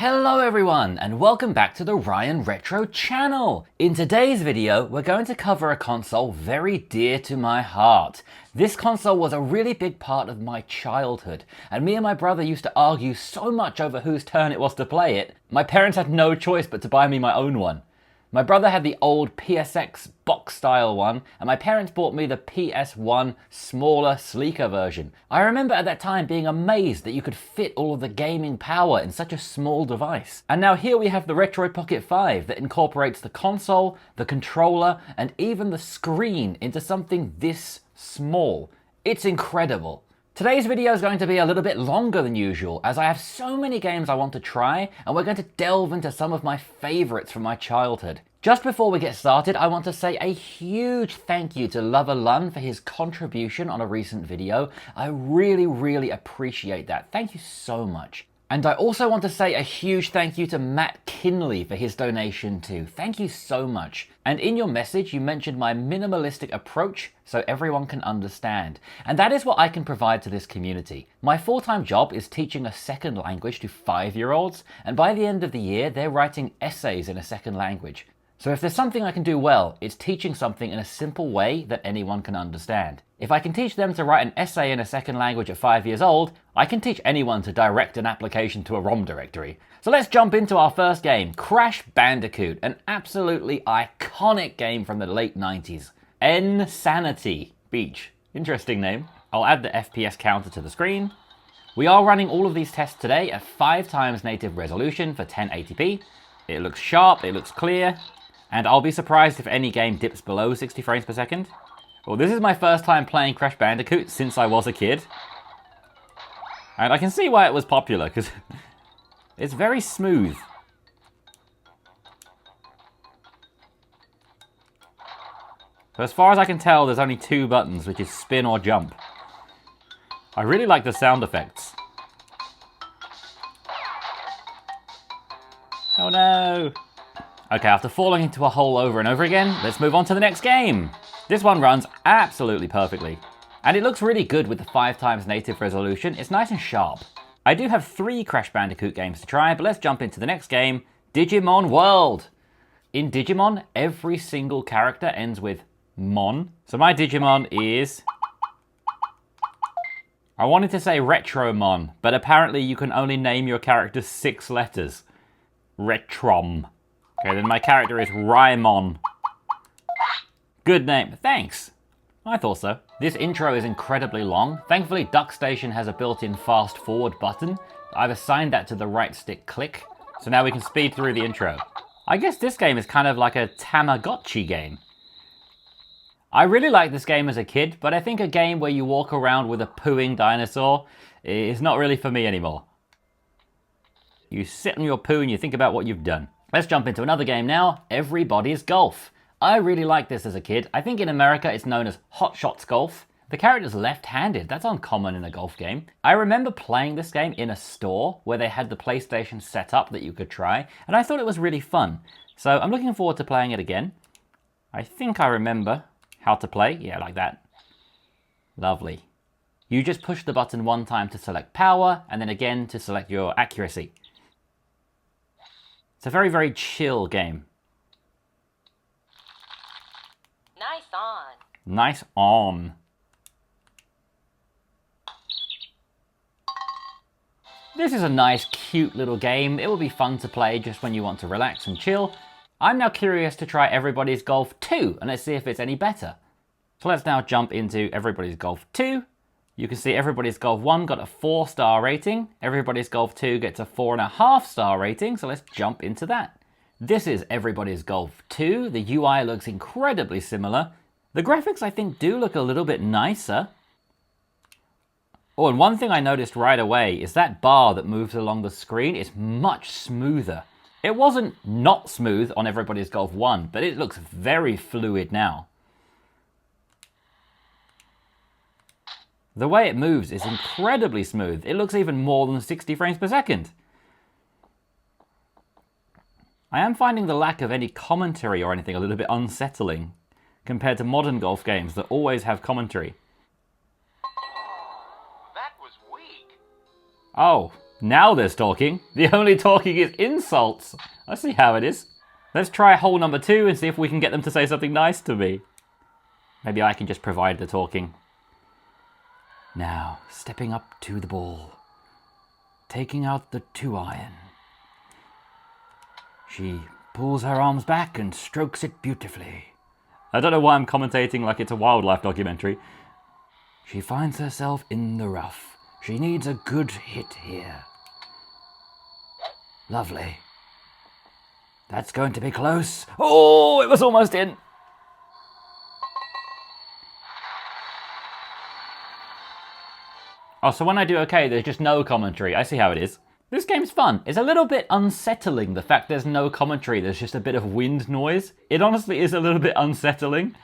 Hello everyone and welcome back to the Ryan Retro channel. In today's video we're going to cover a console very dear to my heart. This console was a really big part of my childhood and me and my brother used to argue so much over whose turn it was to play it. My parents had no choice but to buy me my own one. My brother had the old PSX box style one and my parents bought me the PS1 smaller, sleeker version. I remember at that time being amazed that you could fit all of the gaming power in such a small device. And now here we have the Retroid Pocket 5 that incorporates the console, the controller, and even the screen into something this small. It's incredible. Today's video is going to be a little bit longer than usual as I have so many games I want to try and we're going to delve into some of my favorites from my childhood. Just before we get started, I want to say a huge thank you to Lover Lun for his contribution on a recent video. I really appreciate that. Thank you so much. And I also want to say a huge thank you to Matt Kinley for his donation too. Thank you so much. And in your message, you mentioned my minimalistic approach so everyone can understand. And that is what I can provide to this community. My full-time job is teaching a second language to 5-year-olds, and by the end of the year, they're writing essays in a second language. So if there's something I can do well, it's teaching something in a simple way that anyone can understand. If I can teach them to write an essay in a second language at 5 years old, I can teach anyone to direct an application to a ROM directory. So let's jump into our first game, Crash Bandicoot, an absolutely iconic game from the late 90s. Insanity Beach. Interesting name. I'll add the FPS counter to the screen. We are running all of these tests today at 5 times native resolution for 1080p. It looks sharp, it looks clear. And I'll be surprised if any game dips below 60 frames per second. Well, this is my first time playing Crash Bandicoot since I was a kid. And I can see why it was popular, because it's very smooth. So as far as I can tell, there's only 2 buttons, which is spin or jump. I really like the sound effects. Oh no! Okay, after falling into a hole over and over again, let's move on to the next game. This one runs absolutely perfectly. And it looks really good with the 5 times native resolution. It's nice and sharp. I do have 3 Crash Bandicoot games to try, but let's jump into the next game, Digimon World. In Digimon, every single character ends with Mon. So my Digimon is... I wanted to say Retromon, but apparently you can only name your character 6 letters. Retrom. Okay, then my character is Raimon. Good name. Thanks. I thought so. This intro is incredibly long. Thankfully, DuckStation has a built-in fast forward button. I've assigned that to the right stick click, so now we can speed through the intro. I guess this game is kind of like a Tamagotchi game. I really liked this game as a kid, but I think a game where you walk around with a pooing dinosaur is not really for me anymore. You sit on your poo and you think about what you've done. Let's jump into another game now, Everybody's Golf. I really liked this as a kid. I think in America it's known as Hot Shots Golf. The character's left-handed, that's uncommon in a golf game. I remember playing this game in a store where they had the PlayStation set up that you could try, and I thought it was really fun. So I'm looking forward to playing it again. I think I remember how to play, yeah, like that. Lovely. You just push the button 1 time to select power, and then again to select your accuracy. It's a very chill game. Nice on. Nice on. This is a nice, cute little game. It will be fun to play just when you want to relax and chill. I'm now curious to try Everybody's Golf 2, and let's see if it's any better. So let's now jump into Everybody's Golf 2. You can see Everybody's Golf 1 got a 4-star rating. Everybody's Golf 2 gets a 4.5-star rating, so let's jump into that. This is Everybody's Golf 2. The UI looks incredibly similar. The graphics, I think, do look a little bit nicer. Oh, and one thing I noticed right away is that bar that moves along the screen is much smoother. It wasn't not smooth on Everybody's Golf 1, but it looks very fluid now. The way it moves is incredibly smooth. It looks even more than 60 frames per second. I am finding the lack of any commentary or anything a little bit unsettling compared to modern golf games that always have commentary. That was weak. Oh, Now there's talking. The only talking is insults. I see how it is. Let's try hole number 2 and see if we can get them to say something nice to me. Maybe I can just provide the talking. Now, stepping up to the ball. Taking out the 2-iron. She pulls her arms back and strokes it beautifully. I don't know why I'm commentating like it's a wildlife documentary. She finds herself in the rough. She needs a good hit here. Lovely. That's going to be close. Oh, it was almost in. Oh, so when I do okay, there's just no commentary. I see how it is. This game's fun. It's a little bit unsettling, the fact there's no commentary. There's just a bit of wind noise. It honestly is a little bit unsettling.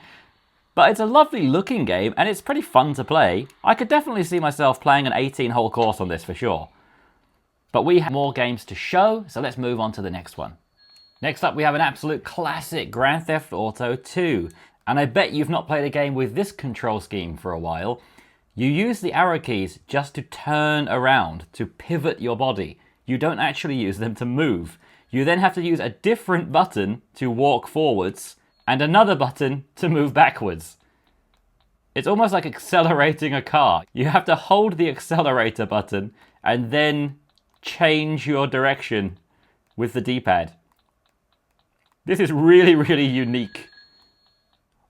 But it's a lovely looking game, and it's pretty fun to play. I could definitely see myself playing an 18-hole course on this for sure. But we have more games to show, so let's move on to the next one. Next up, we have an absolute classic, Grand Theft Auto 2. And I bet you've not played a game with this control scheme for a while. You use the arrow keys just to turn around, to pivot your body. You don't actually use them to move. You then have to use a different button to walk forwards, and another button to move backwards. It's almost like accelerating a car. You have to hold the accelerator button and then change your direction with the D-pad. This is really, really unique.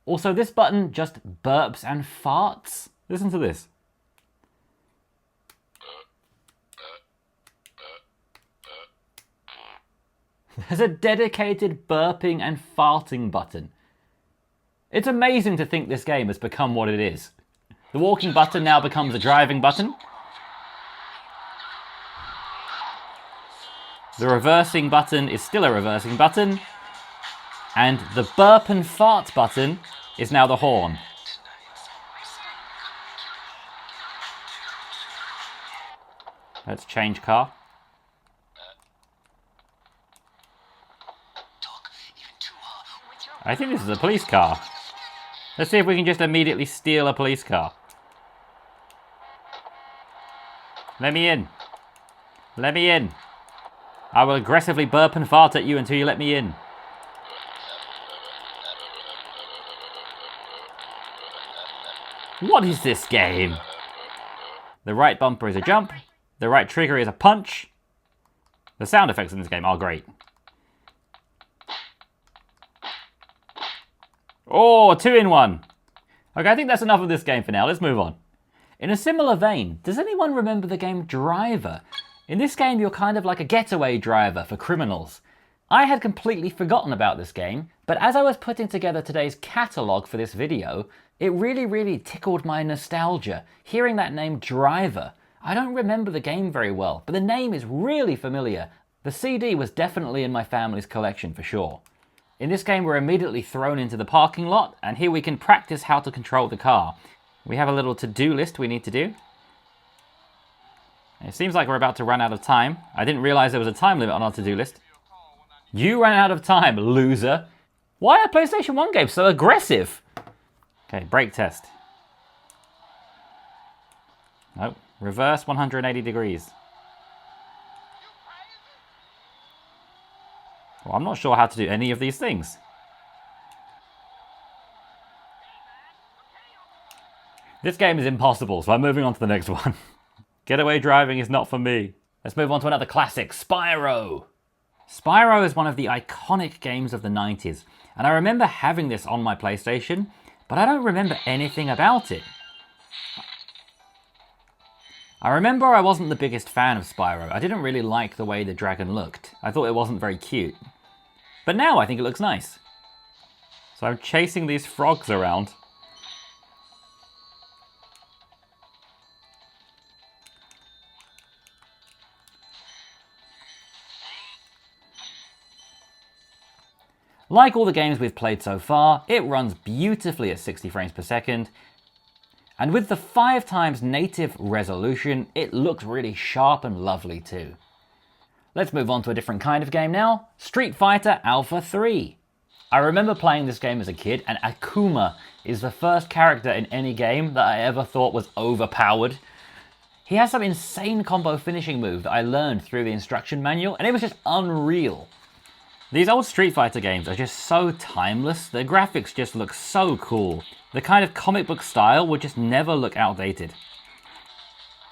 Also, this button just burps and farts. Listen to this. There's a dedicated burping and farting button. It's amazing to think this game has become what it is. The walking button now becomes a driving button. The reversing button is still a reversing button. And the burp and fart button is now the horn. Let's change car. I think this is a police car. Let's see if we can just immediately steal a police car. Let me in. Let me in. I will aggressively burp and fart at you until you let me in. What is this game? The right bumper is a jump. The right trigger is a punch. The sound effects in this game are great. Oh, 2-in-1. Okay, I think that's enough of this game for now. Let's move on. In a similar vein, does anyone remember the game Driver? In this game, you're kind of like a getaway driver for criminals. I had completely forgotten about this game, but as I was putting together today's catalogue for this video, it really tickled my nostalgia, hearing that name Driver. I don't remember the game very well, but the name is really familiar. The CD was definitely in my family's collection for sure. In this game, we're immediately thrown into the parking lot, and here we can practice how to control the car. We have a little to-do list we need to do. It seems like we're about to run out of time. I didn't realize there was a time limit on our to-do list. You ran out of time, loser. Why are PlayStation 1 games so aggressive? Okay, brake test. Nope. Reverse 180 degrees. Well, I'm not sure how to do any of these things. This game is impossible, so I'm moving on to the next one. Getaway driving is not for me. Let's move on to another classic, Spyro. Spyro is one of the iconic games of the 90s, and I remember having this on my PlayStation, but I don't remember anything about it. I remember I wasn't the biggest fan of Spyro. I didn't really like the way the dragon looked. I thought it wasn't very cute. But now I think it looks nice. So I'm chasing these frogs around. Like all the games we've played so far, it runs beautifully at 60 frames per second. And with the 5x native resolution, it looks really sharp and lovely too. Let's move on to a different kind of game now, Street Fighter Alpha 3. I remember playing this game as a kid, and Akuma is the first character in any game that I ever thought was overpowered. He has some insane combo finishing move that I learned through the instruction manual, and it was just unreal. These old Street Fighter games are just so timeless. Their graphics just look so cool. The kind of comic book style would just never look outdated.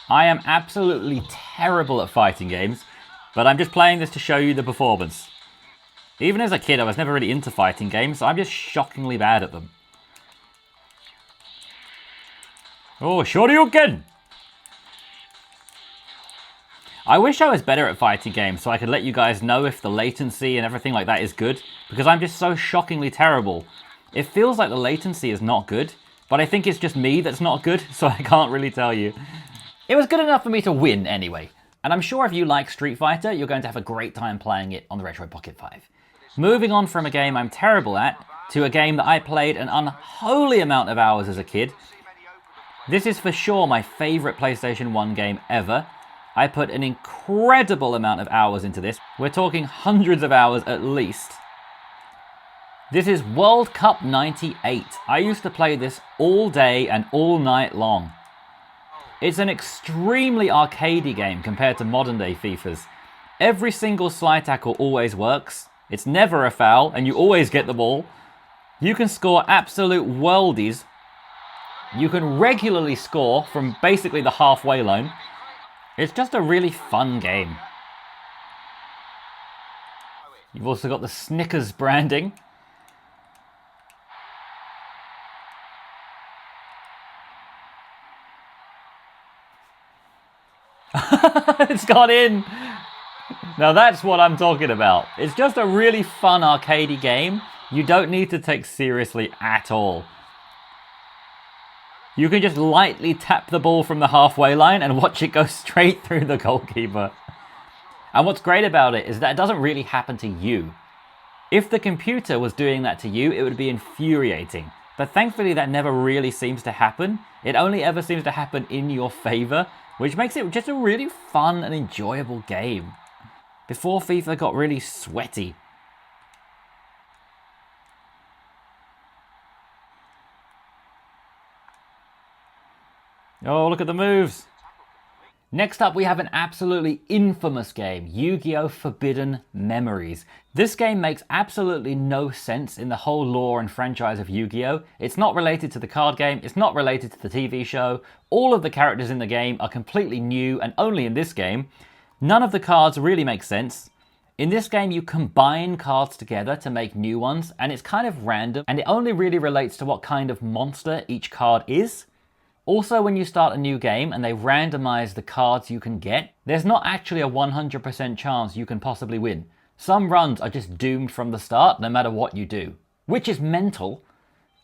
I am absolutely terrible at fighting games, but I'm just playing this to show you the performance. Even as a kid, I was never really into fighting games, so I'm just shockingly bad at them. Oh, Shoryuken! I wish I was better at fighting games so I could let you guys know if the latency and everything like that is good, because I'm just so shockingly terrible. It feels like the latency is not good, but I think it's just me that's not good, so I can't really tell you. It was good enough for me to win anyway, and I'm sure if you like Street Fighter, you're going to have a great time playing it on the Retroid Pocket 5. Moving on from a game I'm terrible at, to a game that I played an unholy amount of hours as a kid. This is for sure my favourite PlayStation 1 game ever. I put an incredible amount of hours into this. We're talking hundreds of hours at least. This is World Cup 98. I used to play this all day and all night long. It's an extremely arcadey game compared to modern day FIFAs. Every single slide tackle always works. It's never a foul and you always get the ball. You can score absolute worldies. You can regularly score from basically the halfway line. It's just a really fun game. You've also got the Snickers branding. It's got in! Now that's what I'm talking about. It's just a really fun arcadey game. You don't need to take seriously at all. You can just lightly tap the ball from the halfway line and watch it go straight through the goalkeeper. And what's great about it is that it doesn't really happen to you. If the computer was doing that to you, it would be infuriating. But thankfully that never really seems to happen. It only ever seems to happen in your favor, which makes it just a really fun and enjoyable game. Before FIFA got really sweaty. Oh, look at the moves. Next up, we have an absolutely infamous game, Yu-Gi-Oh! Forbidden Memories. This game makes absolutely no sense in the whole lore and franchise of Yu-Gi-Oh! It's not related to the card game, it's not related to the TV show. All of the characters in the game are completely new and only in this game. None of the cards really make sense. In this game, you combine cards together to make new ones, and it's kind of random, and it only really relates to what kind of monster each card is. Also, when you start a new game and they randomize the cards you can get, there's not actually a 100% chance you can possibly win. Some runs are just doomed from the start, no matter what you do, which is mental.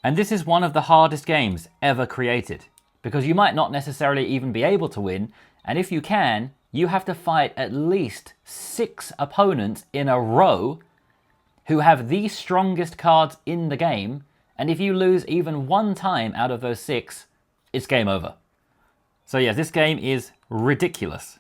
And this is one of the hardest games ever created, because you might not necessarily even be able to win, and if you can, you have to fight at least 6 opponents in a row who have the strongest cards in the game, and if you lose even one time out of those 6, it's game over. So yeah, this game is ridiculous.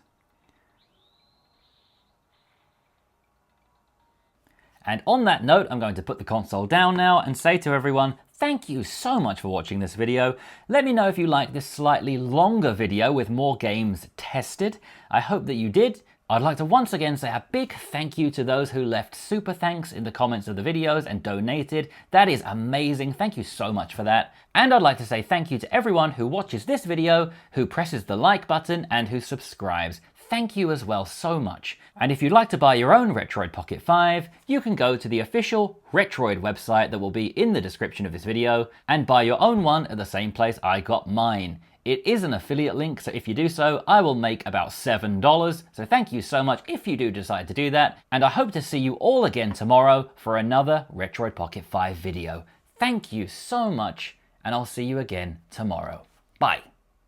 And on that note, I'm going to put the console down now and say to everyone, thank you so much for watching this video. Let me know if you like this slightly longer video with more games tested. I hope that you did. I'd like to once again say a big thank you to those who left super thanks in the comments of the videos and donated. That is amazing. Thank you so much for that. And I'd like to say thank you to everyone who watches this video, who presses the like button, and who subscribes. Thank you as well so much. And if you'd like to buy your own Retroid Pocket 5, you can go to the official Retroid website that will be in the description of this video and buy your own one at the same place I got mine. It is an affiliate link, so if you do so, I will make about $7. So thank you so much if you do decide to do that. And I hope to see you all again tomorrow for another Retroid Pocket 5 video. Thank you so much, and I'll see you again tomorrow. Bye.